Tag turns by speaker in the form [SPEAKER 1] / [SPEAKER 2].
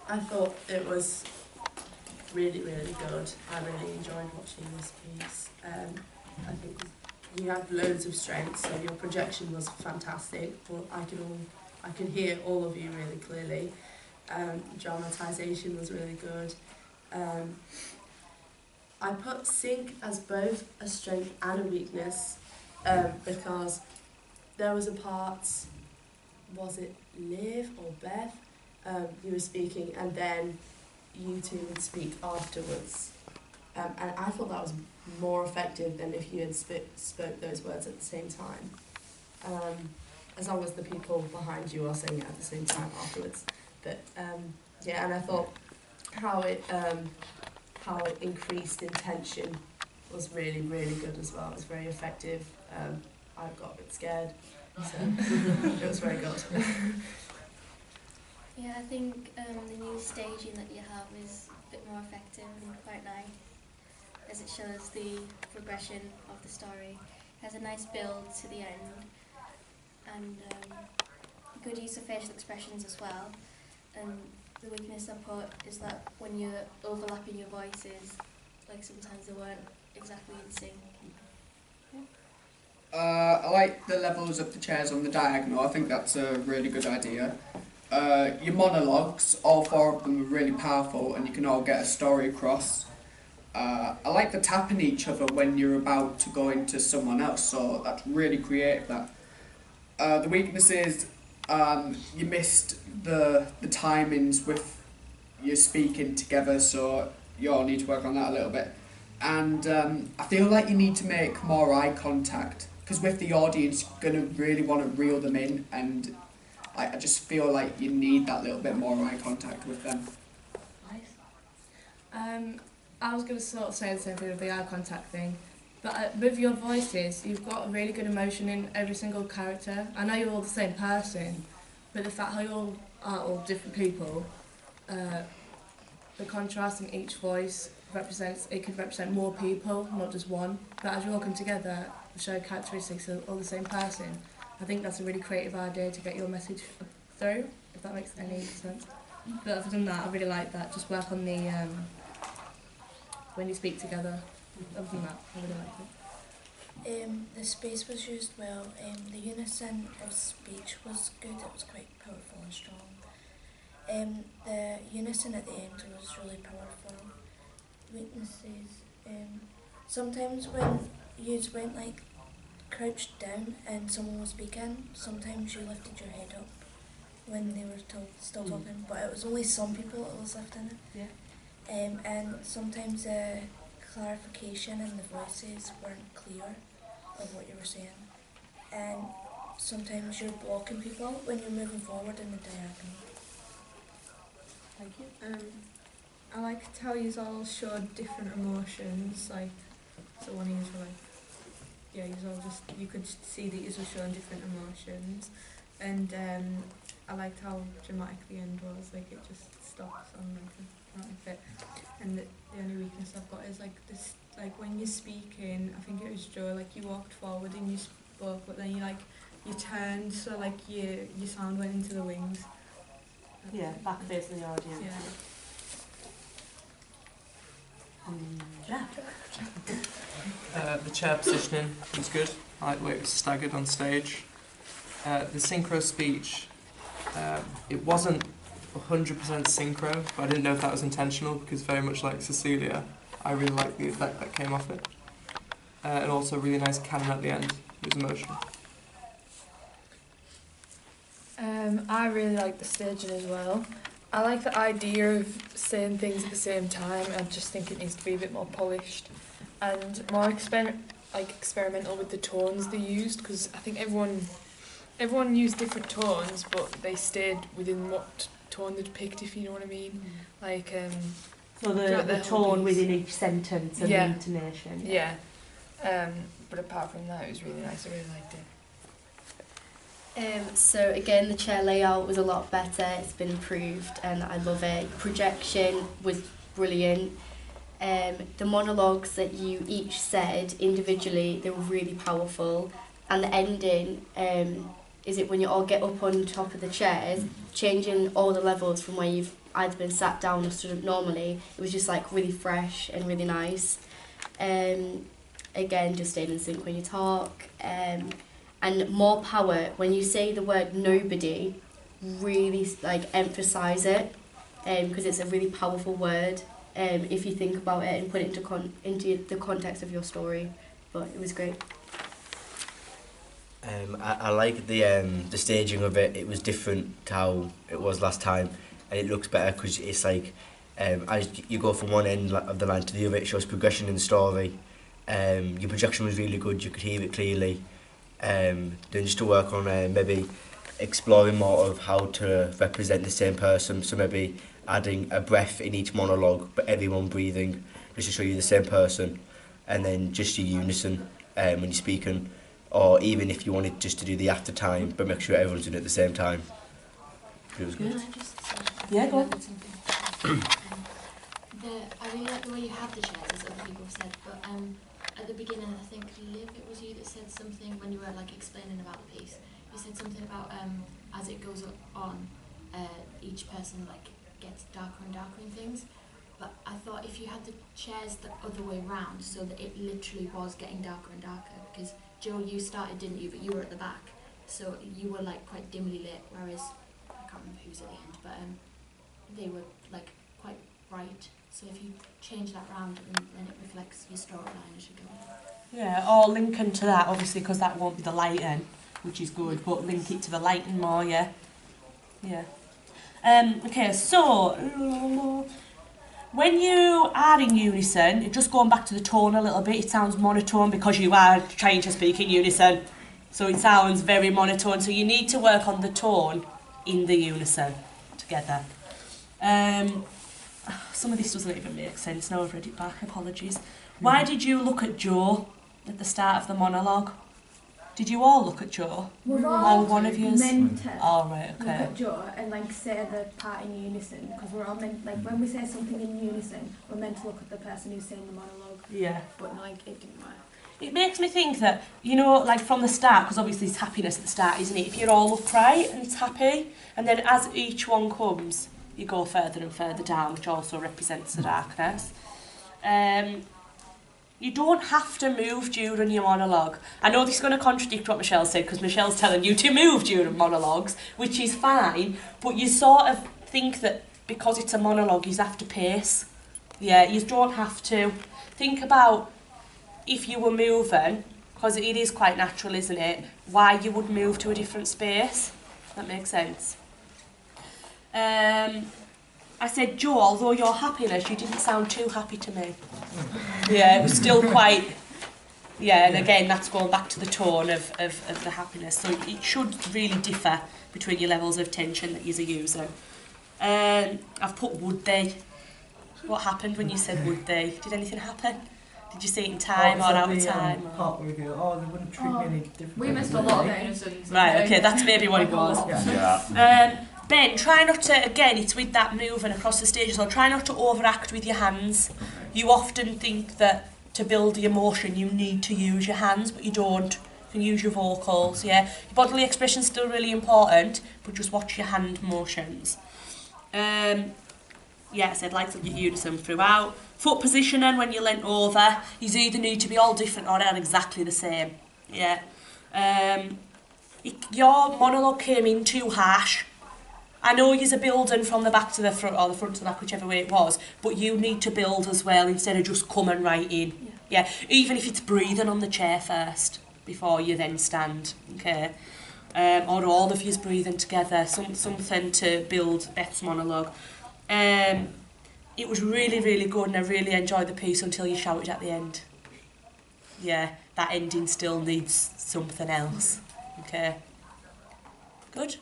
[SPEAKER 1] I thought it was really, really good. I really enjoyed watching this piece. I think you have loads of strengths, so your projection was fantastic. But I can hear all of you really clearly. Dramatisation was really good. I put sync as both a strength and a weakness because there was a part, was it Liv or Beth? You were speaking and then you two would speak afterwards. And I thought that was more effective than if you had spoke those words at the same time. As long as the people behind you are saying it at the same time afterwards. But yeah, and I thought how it increased in tension was really, really good as well. It was very effective. I got a bit scared, so it was very good.
[SPEAKER 2] Yeah, I think the new staging that you have is a bit more effective and quite nice, as it shows the progression of the story. It has a nice build to the end, and good use of facial expressions as well. And the weakness I put is that when you're overlapping your voices, like sometimes they weren't exactly in sync.
[SPEAKER 3] I like the levels of the chairs on the diagonal. I think that's a really good idea. Your monologues, all four of them are really powerful and you can all get a story across. I like the tapping each other when you're about to go into someone else, so that's really creative. That. The weakness is you missed the timings with you speaking together, so you all need to work on that a little bit. And I feel like you need to make more eye contact, because with the audience you're going to really want to reel them in, and I just feel like you need that little bit more eye contact with them.
[SPEAKER 4] I was going to sort of say the same thing with the eye contact thing, but with your voices, you've got a really good emotion in every single character. I know you're all the same person, but the fact how you all are all different people, the contrast in each voice could represent more people, not just one. But as you all come together and show characteristics of all the same person, I think that's a really creative idea to get your message through, if that makes any sense. But other than that, I really like that. Just work on the when you speak together. Other than that, I really like it.
[SPEAKER 5] The space was used well. The unison of speech was good. It was quite powerful and strong. The unison at the end was really powerful. Weaknesses. Sometimes when you went like crouched down and someone was speaking, sometimes you lifted your head up when they were still talking, but it was only some people that was lifting it.
[SPEAKER 1] Yeah.
[SPEAKER 5] And sometimes the clarification and the voices weren't clear of what you were saying. And sometimes you're blocking people when you're moving forward in the diagonal.
[SPEAKER 1] Thank you.
[SPEAKER 6] I liked how you all showed different emotions, like, so when you were like, yeah, you could see that you were showing different emotions, and I liked how dramatic the end was, like it just stops on like a dramatic bit, and the only weakness I've got is like this, like when you're speaking, I think it was Joe, like you walked forward and you spoke, but then you turned, so like your sound went into the wings.
[SPEAKER 1] Yeah, back facing the audience.
[SPEAKER 6] Yeah.
[SPEAKER 7] The chair positioning was good. I like the way it was staggered on stage. The synchro speech, it wasn't 100% synchro, but I didn't know if that was intentional, because very much like Cecilia, I really liked the effect that came off it. And also really nice canon at the end. It was emotional.
[SPEAKER 8] I really like the staging as well. I like the idea of saying things at the same time. I just think it needs to be a bit more polished and more experimental with the tones they used, because I think everyone used different tones, but they stayed within what tone they'd picked, if you know what I mean. Like
[SPEAKER 1] so the tone within each sentence and the intonation.
[SPEAKER 8] Yeah. But apart from that, it was really nice. I really liked it.
[SPEAKER 2] So again, the chair layout was a lot better. It's been improved and I love it. Projection was brilliant. The monologues that you each said individually, they were really powerful,
[SPEAKER 9] and the ending, is it when you all get up on top of the chairs, changing all the levels from where you've either been sat down or stood up normally. It was just like really fresh and really nice. Again, just staying in sync when you talk. And more power, when you say the word nobody, really like emphasise it, because it's a really powerful word if you think about it and put it into the context of your story. But it was great.
[SPEAKER 10] I like the staging of it. It was different to how it was last time, and it looks better because it's like as you go from one end of the line to the other, it shows progression in the story. Your projection was really good. You could hear it clearly. Then just to work on maybe exploring more of how to represent the same person. So maybe adding a breath in each monologue, but everyone breathing, just to show you the same person, and then just your unison when you're speaking. Or even if you wanted just to do the after time, but make sure everyone's doing it at the same time. It was good.
[SPEAKER 11] Yeah, go on.
[SPEAKER 2] I really like the way you have the chairs, as other people have said, but at the beginning, I think, Liv, it was you that said something when you were like explaining about the piece. You said something about as it goes on, each person like gets darker and darker in things. But I thought if you had the chairs the other way round, so that it literally was getting darker and darker, because Joe, you started, didn't you? But you were at the back, so you were like quite dimly lit, whereas I can't remember who's at the end, but they were like quite bright. So if you change that round, then it reflects your storyline as you go.
[SPEAKER 11] Yeah, or linking to that, obviously, because that won't be the lighting, which is good, but link it to the lighting more, yeah. Yeah. Okay, so when you are in unison, just going back to the tone a little bit, it sounds monotone because you are trying to speak in unison. So it sounds very monotone, so you need to work on the tone in the unison together. Some of this doesn't even make sense now I've read it back, apologies. Why did you look at Joe at the start of the monologue? Did you all look at Joe?
[SPEAKER 12] We're
[SPEAKER 11] all one of you?
[SPEAKER 12] meant to
[SPEAKER 11] right, okay.
[SPEAKER 12] look at Joe and like say the part in unison, because we're all meant, like when we say something in unison, we're meant to look at the person who's saying the monologue.
[SPEAKER 11] Yeah.
[SPEAKER 12] But like it didn't work.
[SPEAKER 11] It makes me think that, you know, like from the start, because obviously it's happiness at the start, isn't it? If you're all upright and it's happy, and then as each one comes, you go further and further down, which also represents the darkness. You don't have to move during your monologue. I know this is going to contradict what Michelle said, because Michelle's telling you to move during monologues, which is fine, but you sort of think that because it's a monologue, you have to pace. Yeah, you don't have to. Think about if you were moving, because it is quite natural, isn't it, why you would move to a different space. That makes sense. I said, Joe, although your happiness, you didn't sound too happy to me. Yeah, it was still quite... Yeah, and again, that's going back to the tone of the happiness. So it should really differ between your levels of tension that you're using. I've put would they. What happened when you said would they? Did anything happen? Did you say it in time or out of time?
[SPEAKER 13] Part where we go, they wouldn't treat me any different.
[SPEAKER 8] We missed a lot of innocence.
[SPEAKER 11] Right, okay, that's maybe what it was.
[SPEAKER 13] Yeah.
[SPEAKER 11] Ben, try not to, again, it's with that moving across the stage, so try not to overact with your hands. Okay. You often think that to build the emotion you need to use your hands, but you don't. You can use your vocals, yeah. Your bodily expression's still really important, but just watch your hand motions. Yeah, I said like to get unison throughout. Foot positioning when you're leant over, you either need to be all different or they're exactly the same, yeah. Your monologue came in too harsh. I know you're building from the back to the front, or the front to the back, whichever way it was, but you need to build as well instead of just coming right in. Yeah, even if it's breathing on the chair first before you then stand, okay? Or all of you's breathing together, something to build Beth's monologue. It was really, really good, and I really enjoyed the piece until you shouted at the end. Yeah, that ending still needs something else, okay? Good?